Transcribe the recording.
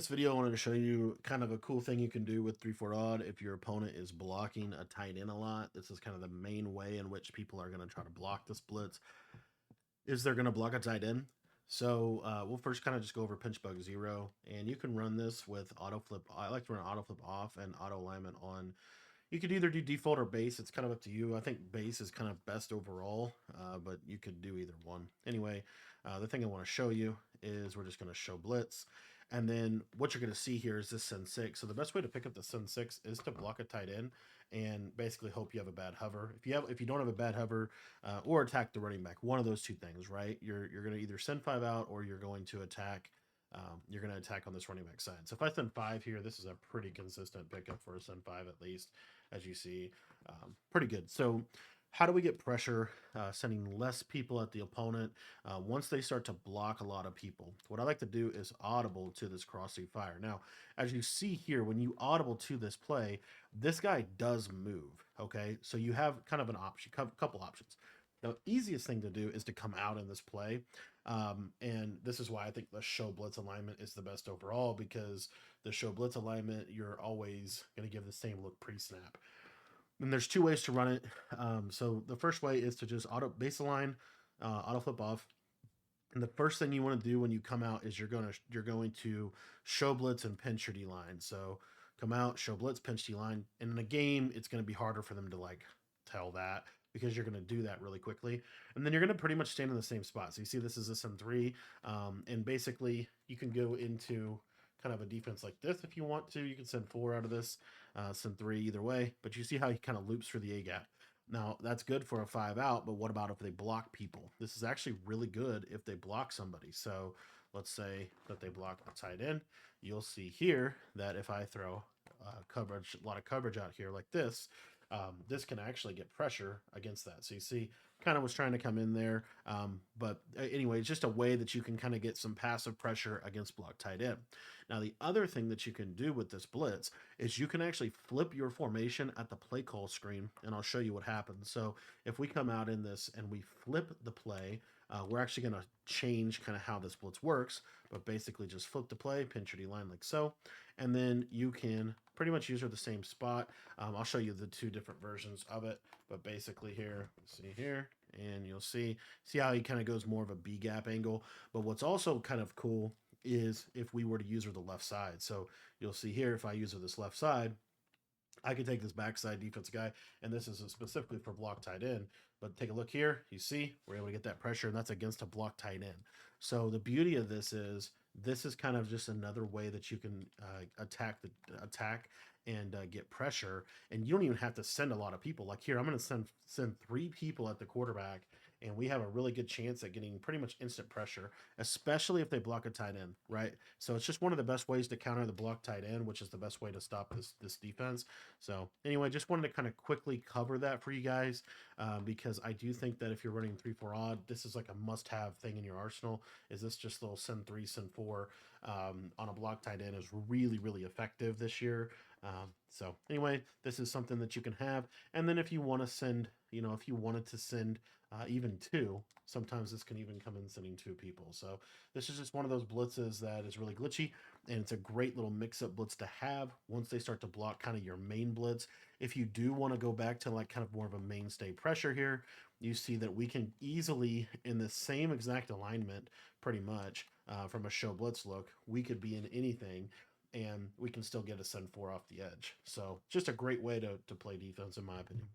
This video, I wanted to show you kind of a cool thing you can do with 3-4 odd if your opponent is blocking a tight end a lot. This is kind of the main way in which people are going to try to block this blitz, is they're going to block a tight end. So we'll first kind of just go over pinch bug 0, and you can run this with auto flip. I like to run auto flip off and auto alignment on. You could either do default or base. It's kind of up to you. I think base is kind of best overall, but you could do either one. Anyway, the thing I want to show you is we're just going to show blitz. And then what you're going to see here is this send 6. So the best way to pick up the send 6 is to block a tight end and basically hope you have a bad hover. If you don't have a bad hover, or attack the running back, one of those two things, right? You're going to either send 5 out or you're going to attack. You're going to attack on this running back side. So if I send 5 here, this is a pretty consistent pickup for a send 5 at least, as you see. Pretty good. So how do we get pressure sending less people at the opponent once they start to block a lot of people? What I like to do is audible to this crossing fire. Now, as you see here, when you audible to this play, this guy does move, okay? So you have kind of an option, couple options. The easiest thing to do is to come out in this play. And this is why I think the show blitz alignment is the best overall, because the show blitz alignment, you're always going to give the same look pre-snap. And there's two ways to run it. So the first way is to just auto base align, auto flip off. And the first thing you want to do when you come out is you're going to show blitz and pinch your D line. So come out, show blitz, pinch D line. And in a game, it's going to be harder for them to like tell that, because you're going to do that really quickly. And then you're going to pretty much stand in the same spot. So you see this is a send 3. And basically you can go into kind of a defense like this if you want to. You can send 4 out of this, send 3 either way. But you see how he kind of loops for the A gap. Now, that's good for a 5 out, but what about if they block people? This is actually really good if they block somebody. So let's say that they block a tight end. You'll see here that if I throw coverage, a lot of coverage out here like this, this can actually get pressure against that. So you see, kind of was trying to come in there. But anyway, it's just a way that you can kind of get some passive pressure against block tight end. Now, the other thing that you can do with this blitz is you can actually flip your formation at the play call screen, and I'll show you what happens. So if we come out in this and we flip the play, we're actually going to change kind of how this blitz works, but basically just flip the play, pinch your D line like so, and then you can pretty much use her the same spot. I'll show you the two different versions of it, but basically here, see here, and you'll see how he kind of goes more of a B gap angle. But what's also kind of cool is if we were to use her the left side. So you'll see here, if I use her this left side, I could take this backside defense guy, and this is specifically for block tight end. But take a look here. You see, we're able to get that pressure, and that's against a block tight end. So the beauty of this is kind of just another way that you can attack and get pressure, and you don't even have to send a lot of people. Like here, I'm going to send 3 people at the quarterback, and we have a really good chance at getting pretty much instant pressure, especially if they block a tight end, right? So it's just one of the best ways to counter the block tight end, which is the best way to stop this defense. So anyway, just wanted to kind of quickly cover that for you guys, because I do think that if you're running 3-4 odd, this is like a must-have thing in your arsenal. Is this just little send 3, send 4 on a block tight end is really, really effective this year. So anyway, this is something that you can have. And then if you want to send, if you wanted to send even 2, sometimes this can even come in sending 2 people. So this is just one of those blitzes that is really glitchy, and it's a great little mix-up blitz to have once they start to block kind of your main blitz. If you do want to go back to like kind of more of a mainstay pressure here, you see that we can easily, in the same exact alignment, pretty much from a show blitz look, we could be in anything, and we can still get a send 4 off the edge. So just a great way to play defense, in my opinion.